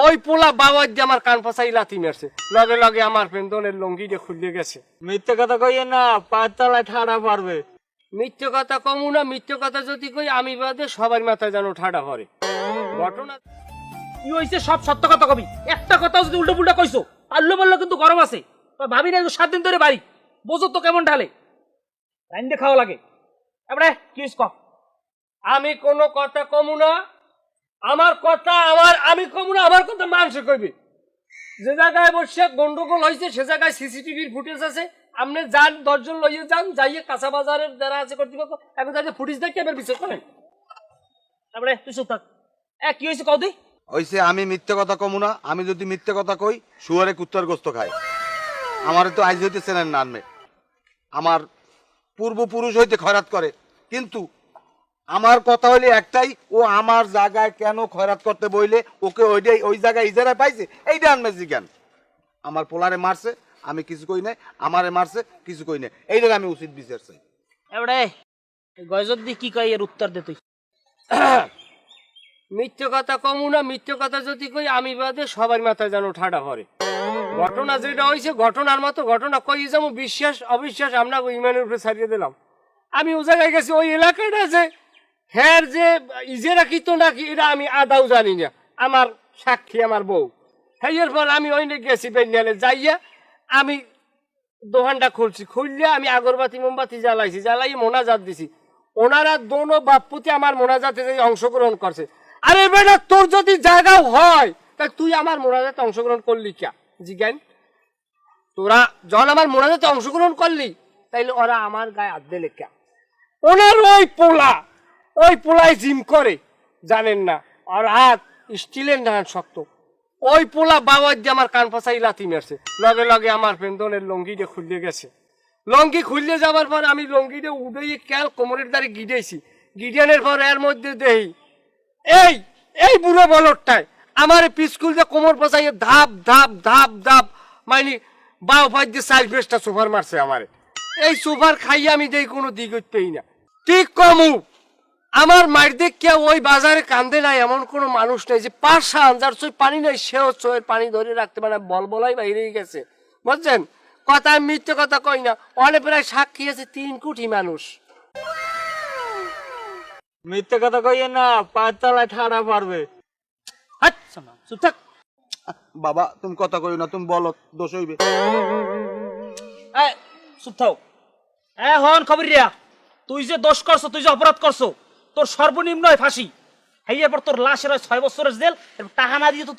ওই পোলা বাবার দিয়ে আমার কান ফাঁসাই লাথি মারছে, লগে লগে আমার পেন্দনের লঙ্গিটা খুলে গেছে। মিথ্যে কথা কইয়ে না, পাঁচতলায় ঠাড়া পারবে। মিথ্যে কথা কমু না, মিথ্যে কথা যদি কই আমি বাদে সবার মাথায় যেন ঠাডা পড়ে। ঘটনা কি হইছে সব সত্য কথা কবি, একটা কথা যদি উল্টো পুল্টা কইছো পারলো বললো কিন্তু গরম আছে। ভাবি না 7 দিন ধরে বাড়ি, বোঝো তো কেমন ঢালে, রাইন্দে খাওয়া লাগে। এবারে কি হইছে ক? আমি কোনো কথা কমু না, আমার কথা আমি কমু না, আমার কথা মানুষে কইবে। যে জায়গায় বসে গন্ডগোল হয়েছে সে জায়গায় সিসিটিভির ফুটেজ আছে, আপনি যান 10 জন লইয়ে যান, যাইয়ে কাঁচা বাজারের যারা আছে কর্তৃপক্ষ এখন যাইয়ে ফুটেজ দেখে এবার বিচার করেন। তারপরে তুই চুপ থাক। কি হয়েছে কদি? হইছে আমি মিথ্যে কথা কমু না, আমি যদি মিথ্যে কথা কই শুয়ারে কুত্তার গোস্ত খায়। আমার তো আইজ হইতে চেনেন না, আমার পূর্বপুরুষ হইতে খয়রাত করে, কিন্তু আমার কথা হইলে একটাই, ও আমার জায়গায় কেন খয়রাত করতে বইলে ওকে ওইটাই ওই জায়গায় ইজারায় পাইছে, এইটা আনবে জিজ্ঞান। আমার পোলারে মারছে আমি কিছু কই নাই, আমারে মারছে কিছু কই নাই, এইটার আমি উচিত বিচার চাই। এবারে গয়জত দি কি কই এর উত্তর দে তুই। মিথ্যে কথা কমু না, মিথ্যে কথা যদি কই আমি বাদে সবার মাথায় যেন ঠাডা পড়ে। ঘটনা যেটা হয়েছে ঘটনার মতো ঘটনা কই যাবো, বিশ্বাস অবিশ্বাস আমরা ইমানের উপরে ছাড়িয়ে দিলাম। আমি ও জায়গায় গেছি, ওই এলাকাটা যে হ্যাঁ যে ইজেরা কি তো নাকি এটা আমি আদাও জানি না, আমার সাক্ষী আমার বউ। হ্যাঁ এর ফলে আমি ওই গেছি বেনিয়ালে যাইয়া আমি দোকানটা খুলছি, খুললে আমি আগরবাতি মোমবাতি জ্বালাইছি, জ্বালাই মোনাজাত দিছি। ওনারা দোনো বাপ্পুতে আমার মোনাজাতে অংশগ্রহণ করছে। আরে বেটা তোর যদি জায়গাও হয় তা তুই আমার মোনাজাতে অংশগ্রহণ করলি কে জিজ্ঞান? তোরা যখন আমার মোনাজাতে অংশগ্রহণ করলি তাইলে ওরা আমার গায়ে হাত দিলে কে? ওনার ওই পোলায় জিম করে জানেন না, আর হাত স্টিলের না শক্ত। ওই পোলা বাবার দিয়ে আমার কান ফাঁসাই লাথি মারছে, লগে লগে আমার পেন্দনের লঙ্গিটা খুলে গেছে। লঙ্গি খুললে যাবার পর আমি লঙ্গিটা উড়ে ক্যাল কোমরের দ্বারে গিডেছি, গিডিয়ানের পর এর মধ্যে দেই এই বুড়ো বলরটায় আমার পিস্কুল দিয়ে কোমর পাশাইয়ে ধাপ ধাপ ধাপ ধাপ মানে বাউ ফাই দিয়ে 4 5টা সোফার মারছে আমারে। এই সোফার খাইয়ে আমি দেই কোনো দিক হইতেই না। ঠিক কমু আমার মায়ের দেখে ওই বাজারে কান্দে নাই এমন কোনো মানুষ নেই যে পাশা যার চোখ পানি নাই সেও চোখের পানি ধরে রাখতে পারে, বলাই বাইরেই গেছে বুঝছেন। কথা মিথ্যে কথা কই না, অনেক প্রায় সাক্ষী আছে 3 কোটি মানুষ। মিথ্যে কথা কইয়ে না, পাঁচতলায় ঠাড়া পারবে। হাট শোনা চুপ থাক। বাবা তুমি কথা কই না, তুমি বলো দোষ হইবে। চুপ থাও। হন খবর রিয়া, তুই যে দোষ করছো, তুই যে অপরাধ করছো, তোর সর্বনিম্ন ফাঁসি। হ্যাঁ এরপর তোর লাশের 6 বছরের জেল, টাকা না দিয়ে তো